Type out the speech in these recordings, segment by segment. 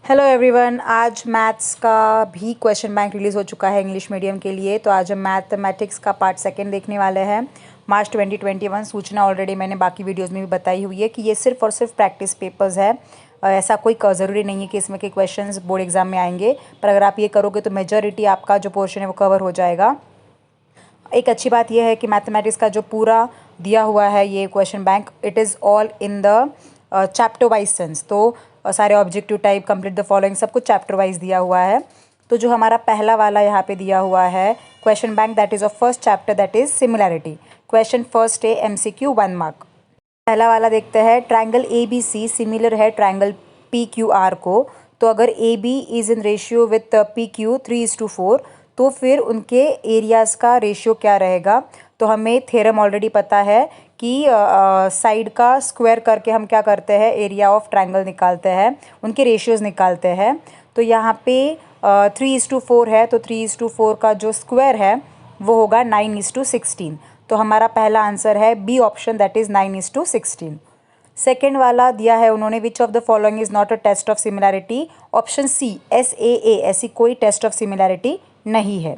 Hello everyone, आज maths का भी क्वेश्चन बैंक रिलीज़ हो चुका है इंग्लिश मीडियम के लिए। तो आज हम मैथमेटिक्स का पार्ट सेकंड देखने वाले हैं। मार्च 2021 सूचना ऑलरेडी मैंने बाकी वीडियोस में भी बताई हुई है कि ये सिर्फ और सिर्फ प्रैक्टिस पेपर्स है। ऐसा कोई ज़रूरी नहीं है कि इसमें के क्वेश्चंस बोर्ड एग्जाम में आएंगे, पर अगर आप ये करोगे तो मेजॉरिटी आपका जो पोर्शन है वो कवर हो जाएगा। एक अच्छी बात यह है कि मैथमेटिक्स का जो पूरा दिया हुआ है ये question bank, it is all in the chapter wise sense. तो सारे objective type, complete the following, सब कुछ चैप्टर वाइज दिया हुआ है। तो जो हमारा पहला वाला यहाँ पे दिया हुआ है question bank, that is of first chapter, that is similarity. Question first है MCQ 1 मार्क। पहला वाला देखते हैं, ट्राइंगल ABC सिमिलर है ट्राइंगल PQR को। तो अगर AB is in ratio with PQ 3:4, तो फिर उनके एरियाज़ का रेशियो क्या रहेगा। तो हमें थ्योरम ऑलरेडी पता है कि साइड का स्क्वायर करके हम क्या करते हैं, एरिया ऑफ ट्राइंगल निकालते हैं, उनके रेशियोज़ निकालते हैं। तो यहाँ पे 3:4 है, तो 3:4 का जो स्क्वायर है वो होगा 9:16। तो हमारा पहला आंसर है B option, that is 9:16। Second वाला दिया है उन्होंने, which of the following is not a test of similarity. Option C SAA, ऐसी कोई टेस्ट ऑफ सिमिलैरिटी नहीं है।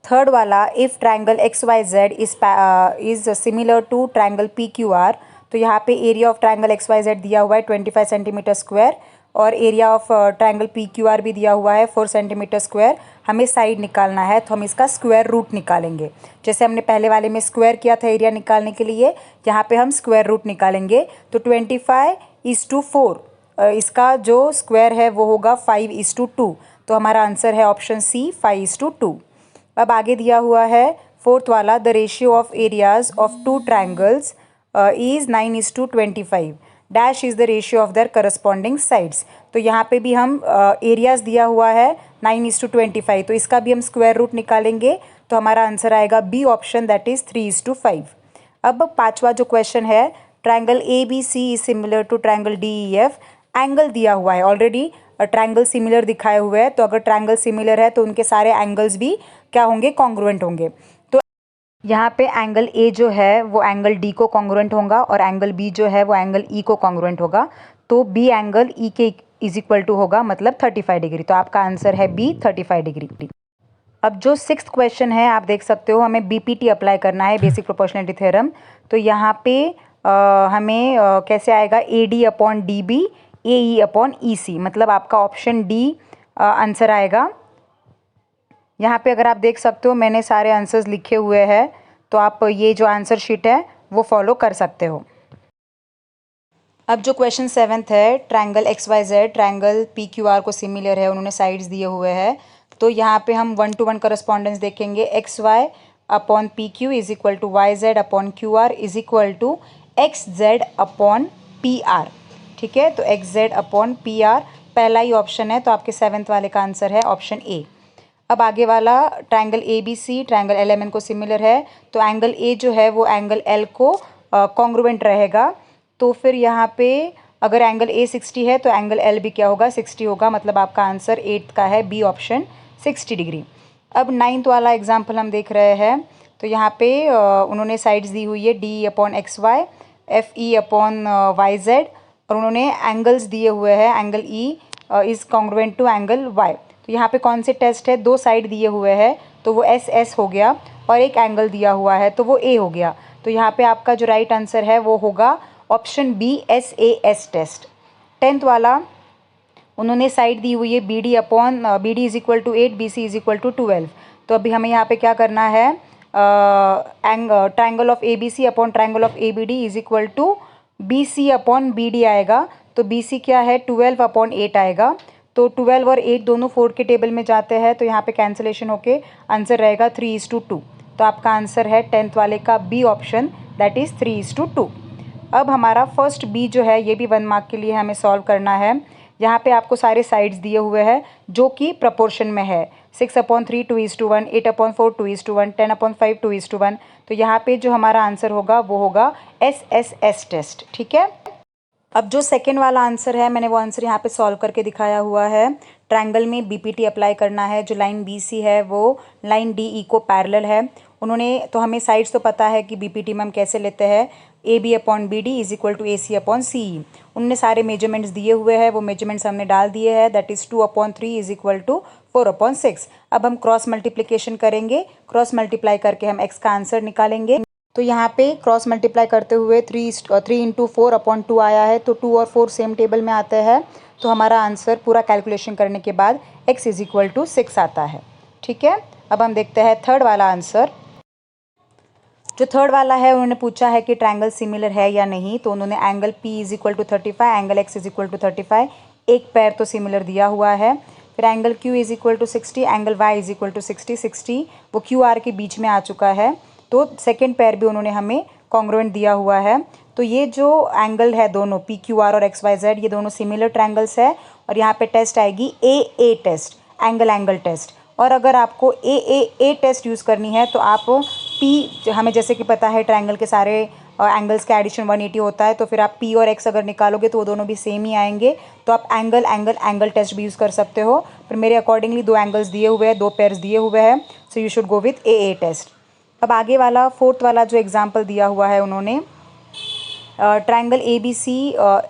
थर्ड वाला, if triangle XYZ is similar to triangle PQR। तो यहाँ पे एरिया ऑफ ट्राइंगल XYZ दिया हुआ है 25 सेंटीमीटर स्क्वायर, और एरिया ऑफ ट्राइंगल PQR भी दिया हुआ है 4 सेंटीमीटर स्क्वायर। हमें साइड निकालना है, तो हम इसका स्क्वायर रूट निकालेंगे। जैसे हमने पहले वाले में स्क्वायर किया था एरिया निकालने के लिए, यहाँ पे हम स्क्वायर रूट निकालेंगे। तो 25:4, इसका जो स्क्वायर है वो होगा 5:2। तो हमारा आंसर है ऑप्शन सी 5:2। अब आगे दिया हुआ है फोर्थ वाला, the ratio of areas of two triangles is 9:25। Dash is the ratio of their corresponding sides. तो यहाँ पे भी हम एरियाज दिया हुआ है 9:25, तो इसका भी हम स्क्वायर रूट निकालेंगे। तो हमारा आंसर आएगा बी ऑप्शन, दैट इज़ 3:5। अब पांचवा जो क्वेश्चन है, triangle ABC is similar to triangle DEF। Angle दिया हुआ है ऑलरेडी, ट्राइंगल सिमिलर दिखाए हुए हैं। तो अगर ट्राइंगल सिमिलर है तो उनके सारे एंगल्स भी क्या होंगे, कॉन्ग्रुएंट होंगे। तो यहाँ पे एंगल A जो है वो एंगल D को कॉन्ग्रुएंट होगा, और एंगल B जो है वो एंगल E को कॉन्ग्रुएंट होगा। तो B एंगल E के इज इक्वल टू होगा, मतलब 35 डिग्री। तो आपका आंसर है B 35 डिग्री। अब जो सिक्स्थ क्वेश्चन है, आप देख सकते हो, हमें BPT अप्लाई करना है, बेसिक प्रोपोर्शनलिटी थ्योरम। तो यहाँ पे हमें कैसे आएगा, AD/DB AE/EC, मतलब आपका ऑप्शन D आंसर आएगा। यहाँ पे अगर आप देख सकते हो मैंने सारे आंसर्स लिखे हुए हैं, तो आप ये जो आंसर शीट है वो फॉलो कर सकते हो। अब जो क्वेश्चन सेवन्थ है, ट्राइंगल XYZ ट्राइंगल PQR को सिमिलर है, उन्होंने साइड्स दिए हुए हैं। तो यहाँ पे हम 1-to-1 करस्पॉन्डेंस देखेंगे। XY/PQ is equal to YZ/QR is equal to XZ/PR। ठीक है, तो XZ/PR पहला ही ऑप्शन है, तो आपके सेवन्थ वाले का आंसर है ऑप्शन ए। अब आगे वाला, ट्राइंगल ABC ट्राइंगल LMN को सिमिलर है। तो एंगल A जो है वो एंगल L को कॉन्ग्रुएंट रहेगा। तो फिर यहाँ पे अगर एंगल A 60 है तो एंगल L भी क्या होगा, 60 होगा। मतलब आपका आंसर 8th का है बी ऑप्शन, 60 डिग्री। अब 9th वाला एग्जाम्पल हम देख रहे हैं। तो यहाँ पे उन्होंने साइड्स दी हुई है DE/XY, FE/YZ, और उन्होंने एंगल्स दिए हुए हैं, angle E is congruent to angle Y। तो यहाँ पे कौन से टेस्ट है, दो साइड दिए हुए हैं, तो वो SS हो गया, और एक एंगल दिया हुआ है तो वो A हो गया। तो यहाँ पे आपका जो राइट आंसर है वो होगा option B SAS test. 10th वाला, उन्होंने साइड दी हुई है BD is equal to 8, BC is equal to 12। तो अभी हमें यहाँ पे क्या करना है, triangle of ABC/ triangle of ABD is equal to BC/BD आएगा। तो BC क्या है, 12/8 आएगा। तो 12 और 8 दोनों 4 के टेबल में जाते हैं, तो यहाँ पे कैंसिलेशन होके आंसर रहेगा 3:2। तो आपका आंसर है 10th वाले का बी ऑप्शन, दैट इज़ 3:2। अब हमारा फर्स्ट बी जो है ये भी 1 मार्क के लिए हमें सॉल्व करना है। यहाँ पे आपको सारे साइड्स दिए हुए हैं जो कि प्रपोर्शन में है, 6/3 2:1, 8/4 2:1, 10/5 2:1। तो यहाँ पे जो हमारा आंसर होगा वो होगा SSS टेस्ट। ठीक है, अब जो सेकेंड वाला आंसर है, मैंने वो आंसर यहाँ पे सॉल्व करके दिखाया हुआ है। ट्राइंगल में BPT अप्लाई करना है। जो लाइन BC है वो लाइन DE को पैरेलल है। उन्होंने तो हमें साइड्स तो पता है कि बीपीटी में हम कैसे लेते हैं, A B upon B D is equal to A C upon C E. उन्होंने सारे मेजरमेंट्स दिए हुए हैं, वो मेजरमेंट्स हमने डाल दिए हैं, that is 2/3 is equal to 4/6। अब हम क्रॉस मल्टीप्लिकेशन करेंगे, क्रॉस मल्टीप्लाई करके हम एक्स का आंसर निकालेंगे। तो यहाँ पे क्रॉस मल्टीप्लाई करते हुए 3 इंटू 4/2 आया है, तो 2 और 4 सेम टेबल में आते हैं, तो हमारा आंसर पूरा कैलकुलेशन करने के बाद x इज इक्वल टू 6 आता है। ठीक है, अब हम देखते हैं थर्ड वाला आंसर। जो थर्ड वाला है उन्होंने पूछा है कि ट्रायंगल सिमिलर है या नहीं, तो उन्होंने angle P is equal to 35, angle X is equal to 35, एक पैर तो सिमिलर दिया हुआ है। फिर angle Q is equal to 60, angle Y is equal to 60 वो QR के बीच में आ चुका है, तो सेकेंड पैर भी उन्होंने हमें कॉन्ग्रुएंट दिया हुआ है। तो ये जो एंगल है दोनों PQR और XYZ, ये दोनों सिमिलर ट्रायंगल्स है, और यहाँ पे टेस्ट आएगी AA टेस्ट, एंगल टेस्ट। और अगर आपको AA टेस्ट यूज़ करनी है तो आप P, हमें जैसे कि पता है ट्रायंगल के सारे एंगल्स का एडिशन 180 होता है, तो फिर आप P और X अगर निकालोगे तो वो दोनों भी सेम ही आएंगे, तो आप एंगल टेस्ट भी यूज़ कर सकते हो। फिर मेरे अकॉर्डिंगली 2 एंगल्स दिए हुए हैं, 2 पेयर्स दिए हुए हैं, so you should go with AA test. अब आगे वाला फोर्थ वाला जो एग्जाम्पल दिया हुआ है उन्होंने, ट्रायंगल ABC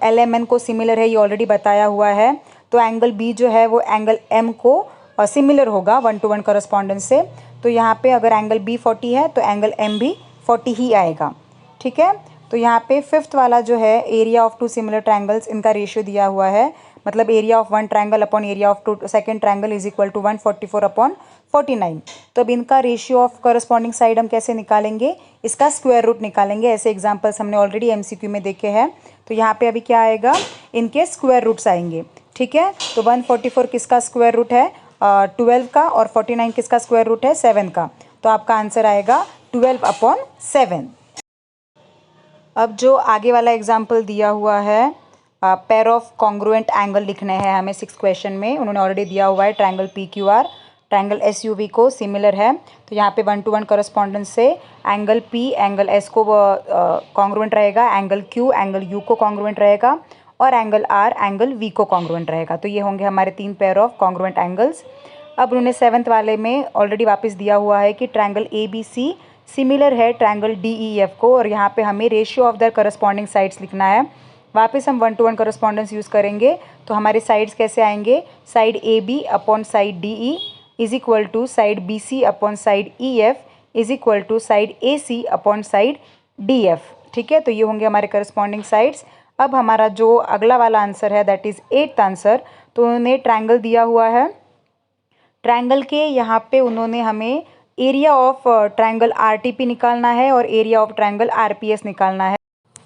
LMN को सिमिलर है, ये ऑलरेडी बताया हुआ है। तो एंगल B जो है वो एंगल M को सिमिलर होगा 1:1 करस्पॉन्डेंस से। तो यहाँ पे अगर एंगल B 40 है तो एंगल M भी 40 ही आएगा। ठीक है, तो यहाँ पे फिफ्थ वाला जो है, एरिया ऑफ 2 सिमिलर ट्रायंगल्स, इनका रेशियो दिया हुआ है, मतलब area of 1 triangle upon area of 2 second triangle is equal to 144/49। तो अब इनका रेशियो ऑफ करस्पॉन्डिंग साइड हम कैसे निकालेंगे, इसका स्क्वायर रूट निकालेंगे। ऐसे एग्जाम्पल्स हमने ऑलरेडी MCQ में देखे हैं। तो यहाँ पे अभी क्या आएगा, इनके स्क्वायर रूट्स आएंगे। ठीक है, तो 144 किसका स्क्वायर रूट है, 12 का, और 49 किसका स्क्वायर रूट है, 7 का। तो आपका आंसर आएगा 12/7। अब जो आगे वाला एग्जाम्पल दिया हुआ है, पेयर ऑफ कॉन्ग्रुएंट एंगल लिखने हैं हमें 6 क्वेश्चन में। उन्होंने ऑलरेडी दिया हुआ है ट्रायंगल PQR ट्रायंगल SUV को सिमिलर है, तो यहाँ पे 1:1 करस्पॉन्डेंस से एंगल P एंगल S को कॉन्ग्रुएंट रहेगा, एंगल Q एंगल U को कॉन्ग्रुएंट रहेगा, और एंगल R एंगल V को कॉन्ग्रुएंट रहेगा। तो ये होंगे हमारे 3 पेयर ऑफ कॉन्ग्रुएंट एंगल्स। अब उन्होंने 7th वाले में ऑलरेडी वापस दिया हुआ है कि ट्रायंगल ABC सिमिलर है ट्रायंगल DEF को, और यहाँ पे हमें ratio of the corresponding sides लिखना है। वापस हम 1:1 करस्पॉन्डेंस यूज़ करेंगे, तो हमारे साइड्स कैसे आएंगे, side AB upon side DE is equal to side BC upon side EF is equal to side AC upon side DF। ठीक है, तो ये होंगे हमारे करस्पॉन्डिंग साइड्स। अब हमारा जो अगला वाला आंसर है, दैट इज़ 8th आंसर। तो उन्होंने ट्रायंगल दिया हुआ है, ट्रायंगल के यहाँ पे उन्होंने हमें एरिया ऑफ ट्रायंगल RTP निकालना है और एरिया ऑफ ट्रायंगल RPS निकालना है।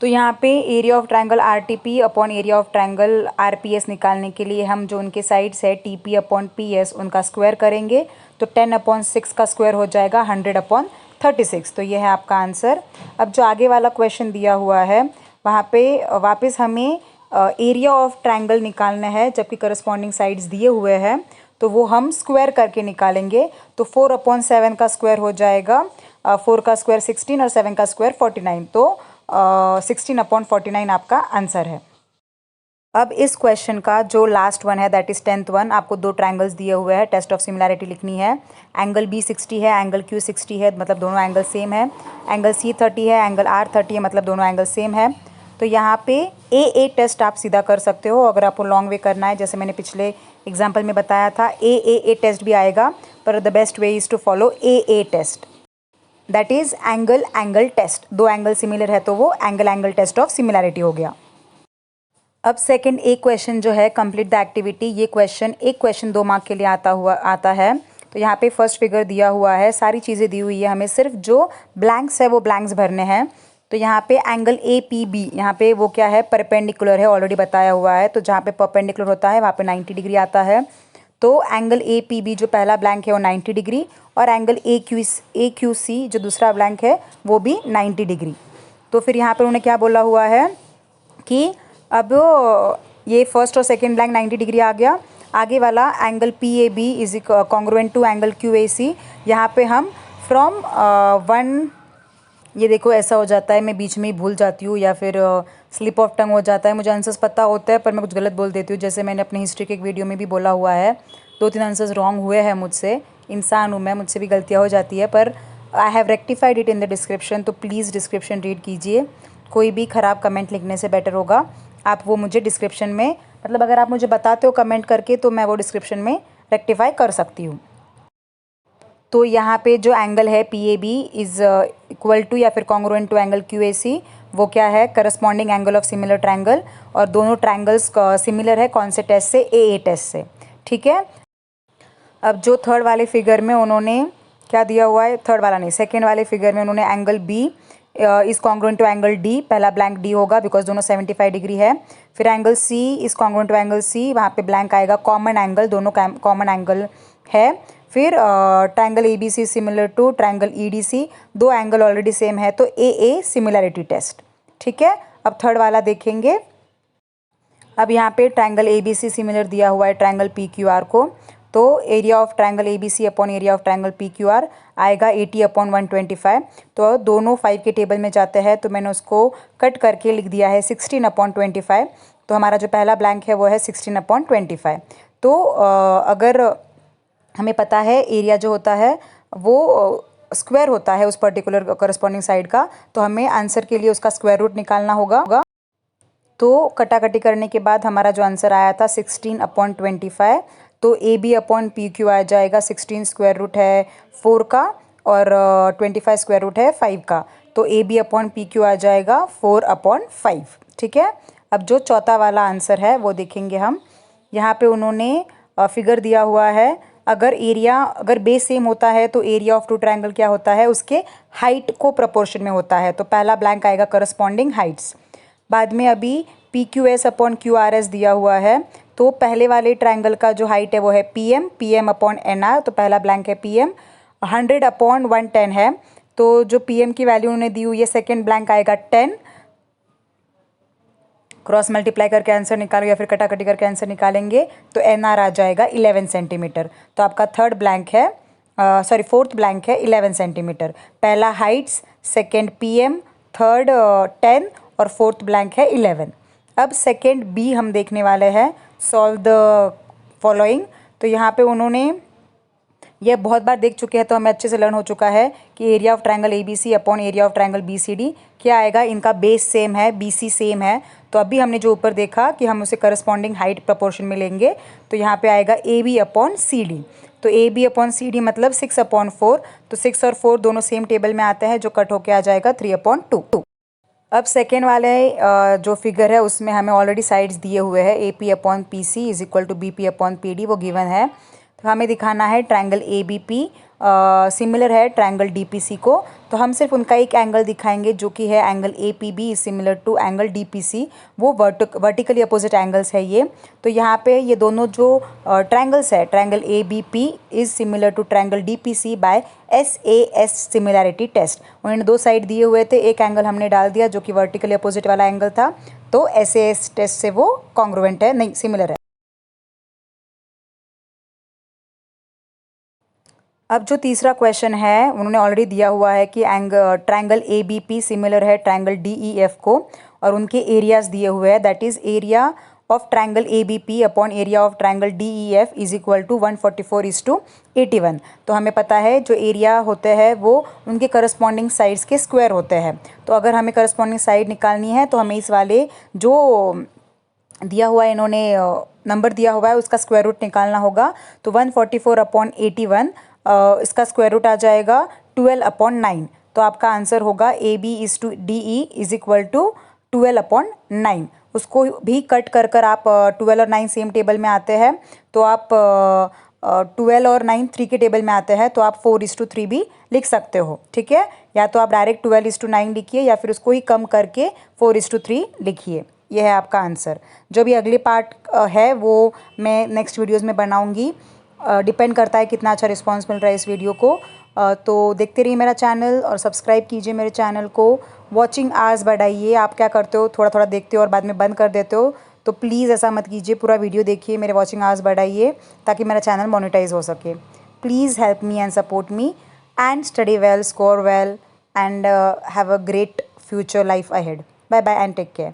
तो यहाँ पे area of triangle RTP upon area of triangle RPS निकालने के लिए हम जो उनके साइड्स है TP अपॉन PS उनका स्क्वायर करेंगे, तो 10/6 का स्क्वायर हो जाएगा 100/36। तो ये है आपका आंसर। अब जो आगे वाला क्वेश्चन दिया हुआ है, वहाँ पे वापस हमें एरिया ऑफ ट्रायंगल निकालना है, जबकि करस्पॉन्डिंग साइड्स दिए हुए हैं, तो वो हम स्क्वायर करके निकालेंगे। तो 4/7 का स्क्वायर हो जाएगा, 4 का स्क्वायर 16 और 7 का स्क्वायर 49, तो 16/49 आपका आंसर है। अब इस क्वेश्चन का जो लास्ट वन है, दैट इज़ 10th वन, आपको 2 ट्रायंगल्स दिए हुए हैं, टेस्ट ऑफ सिमिलैरिटी लिखनी है। एंगल B 60 है, एंगल Q 60 है, मतलब दोनों एंगल सेम है। एंगल C 30 है, एंगल R 30 है, मतलब दोनों एंगल सेम है। तो यहाँ पे AA टेस्ट आप सीधा कर सकते हो, अगर आपको लॉन्ग वे करना है, जैसे मैंने पिछले एग्जाम्पल में बताया था, AA टेस्ट भी आएगा, पर the best way is to follow AA test, that is angle test. 2 angle similar है तो वो एंगल टेस्ट ऑफ सिमिलैरिटी हो गया। अब सेकंड एक क्वेश्चन जो है, कंप्लीट द एक्टिविटी, ये क्वेश्चन एक क्वेश्चन 2 मार्क के लिए आता है। तो यहाँ पे फर्स्ट फिगर दिया हुआ है, सारी चीज़ें दी हुई है, हमें सिर्फ जो ब्लैंक्स है वो ब्लैंक्स भरने हैं। तो यहाँ पे एंगल APB, यहाँ पे वो क्या है, परपेंडिकुलर है, ऑलरेडी बताया हुआ है। तो जहाँ पे परपेंडिकुलर होता है वहाँ पे 90 डिग्री आता है। तो एंगल APB जो पहला ब्लैंक है वो 90 डिग्री, और एंगल AQC जो दूसरा ब्लैंक है वो भी 90 डिग्री। तो फिर यहाँ पर उन्होंने क्या बोला हुआ है कि अब ये फर्स्ट और सेकंड ब्लैंक 90 डिग्री आ गया, आगे वाला angle PAB is congruent to angle QAC। यहाँ पे हम फ्रॉम 1, ये देखो ऐसा हो जाता है, मैं बीच में ही भूल जाती हूँ या फिर स्लिप ऑफ टंग हो जाता है, मुझे आंसर्स पता होता है पर मैं कुछ गलत बोल देती हूँ। जैसे मैंने अपनी हिस्ट्री के एक वीडियो में भी बोला हुआ है, 2-3 आंसर्स रॉन्ग हुए हैं मुझसे, इंसान हूँ मैं, मुझसे भी गलतियाँ हो जाती है, पर I have rectified it in the description, तो प्लीज़ डिस्क्रिप्शन रीड कीजिए। कोई भी ख़राब कमेंट लिखने से बेटर होगा आप वो मुझे डिस्क्रिप्शन में, मतलब अगर आप मुझे बताते हो कमेंट करके तो मैं वो डिस्क्रिप्शन में रेक्टिफाई कर सकती हूँ। तो यहाँ पे जो एंगल है PAB इज़ इक्वल टू या फिर कॉन्ग्रुएंट टू एंगल QAC, वो क्या है, corresponding angle of similar triangle, और दोनों ट्रायंगल्स सिमिलर है कौन से टेस्ट से, AA टेस्ट से। ठीक है। अब जो थर्ड वाले फिगर में उन्होंने क्या दिया हुआ है, थर्ड वाला नहीं, सेकेंड वाले फिगर में उन्होंने angle B is congruent to angle D, पहला ब्लैंक D होगा बिकॉज दोनों 75 डिग्री है। फिर angle C is congruent to angle C, वहाँ पे ब्लैंक आएगा, कॉमन एंगल, दोनों कॉमन एंगल है। फिर triangle ABC similar to triangle EDC, दो एंगल ऑलरेडी सेम है तो AA सिमिलरिटी टेस्ट। ठीक है। अब थर्ड वाला देखेंगे। अब यहाँ पे ट्रायंगल ABC सिमिलर दिया हुआ है ट्रायंगल PQR को, तो area of triangle ABC upon area of triangle PQR आएगा 80/125। तो दोनों 5 के टेबल में जाते हैं, तो मैंने उसको कट करके लिख दिया है 16/25। तो हमारा जो पहला ब्लैंक है वो है 16/25। तो अगर हमें पता है एरिया जो होता है वो स्क्वायर होता है उस पर्टिकुलर करस्पॉन्डिंग साइड का, तो हमें आंसर के लिए उसका स्क्वायर रूट निकालना होगा। तो कटाकटी करने के बाद हमारा जो आंसर आया था 16/25, तो AB/PQ आ जाएगा, 16 स्क्वायर रूट है 4 का और 25 स्क्वायर रूट है 5 का, तो AB/PQ आ जाएगा 4/5। ठीक है। अब जो चौथा वाला आंसर है वो देखेंगे हम। यहाँ पे उन्होंने फिगर दिया हुआ है, अगर बेस सेम होता है तो एरिया ऑफ टू ट्रायंगल क्या होता है, उसके हाइट को प्रपोर्शन में होता है, तो पहला ब्लैंक आएगा करस्पॉन्डिंग हाइट्स। बाद में अभी PQS/QRS दिया हुआ है, तो पहले वाले ट्रायंगल का जो हाइट है वो है PM/NR, तो पहला ब्लैंक है PM। 100/110 है, तो जो PM की वैल्यू उन्होंने दी हुई है, सेकेंड ब्लैंक आएगा 10। क्रॉस मल्टीप्लाई करके आंसर निकालो या फिर कटाकटी करके आंसर निकालेंगे तो NR आ जाएगा 11 सेंटीमीटर। तो आपका थर्ड ब्लैंक है, फोर्थ ब्लैंक है 11 सेंटीमीटर। पहला हाइट्स, सेकेंड PM, थर्ड 10 और फोर्थ ब्लैंक है 11। अब सेकेंड B हम देखने वाले हैं, सॉल्व द फॉलोइंग। तो यहाँ पे उन्होंने यह बहुत बार देख चुके हैं तो हमें अच्छे से लर्न हो चुका है कि area of triangle ABC upon area of triangle BCD क्या आएगा, इनका बेस सेम है, BC सेम है, तो अभी हमने जो ऊपर देखा कि हम उसे करस्पॉन्डिंग हाइट प्रपोर्शन में लेंगे, तो यहाँ पे आएगा AB/CD। तो AB/CD मतलब 6/4, तो 6 और 4 दोनों सेम टेबल में आते हैं, जो कट होके आ जाएगा 3/2। अब सेकेंड वाले जो फिगर है उसमें हमें ऑलरेडी साइड्स दिए हुए हैं, AP/PC is equal to BP/PD, वो गिवन है। तो हमें दिखाना है ट्रायंगल ABP सिमिलर है ट्रायंगल DPC को, तो हम सिर्फ उनका एक एंगल दिखाएंगे जो कि है angle APB is similar to angle DPC, वो वर्टिकली अपोजिट एंगल्स है ये। तो यहाँ पे ये दोनों जो ट्रायंगल्स है, triangle ABP is similar to triangle DPC by SAS similarity test. उन्होंने दो साइड दिए हुए थे, एक एंगल हमने डाल दिया जो कि वर्टिकली अपोजिट वाला एंगल था, तो SAS टेस्ट से वो कॉन्ग्रुएंट है, नहीं सिमिलर है। अब जो तीसरा क्वेश्चन है उन्होंने ऑलरेडी दिया हुआ है कि ट्रायंगल ABP सिमिलर है ट्रायंगल DEF को, और उनके एरियाज दिए हुए हैं, that is area of triangle ABP upon area of triangle DEF is equal to 144:81। तो हमें पता है जो एरिया होते हैं वो उनके करस्पॉन्डिंग साइड्स के स्क्वायर होते हैं, तो अगर हमें करस्पॉन्डिंग साइड निकालनी है तो हमें इस वाले जो दिया हुआ है, इन्होंने नंबर दिया हुआ है, उसका स्क्वायर रूट निकालना होगा। तो 144/81 इसका स्क्वायर रूट आ जाएगा 12/9। तो आपका आंसर होगा AB/DE इज इक्वल टू 12/9। उसको भी कट कर आप 12 और 9 सेम टेबल में आते हैं, तो आप 12 और 9 3 के टेबल में आते हैं, तो आप 4:3 भी लिख सकते हो। ठीक है, या तो आप डायरेक्ट 12:9 लिखिए या फिर उसको ही कम करके 4:3 लिखिए। यह है आपका आंसर। जो भी अगले पार्ट है वो मैं नेक्स्ट वीडियोज़ में बनाऊँगी, डिपेंड करता है कितना अच्छा रिस्पांस मिल रहा है इस वीडियो को। तो देखते रहिए मेरा चैनल और सब्सक्राइब कीजिए मेरे चैनल को। वॉचिंग आवर्स बढ़ाइए। आप क्या करते हो, थोड़ा थोड़ा देखते हो और बाद में बंद कर देते हो, तो प्लीज़ ऐसा मत कीजिए, पूरा वीडियो देखिए, मेरे वॉचिंग आवर्स बढ़ाइए ताकि मेरा चैनल मोनेटाइज हो सके। Please help me and support me and study well, score well and have a great future life ahead. Bye bye and take care.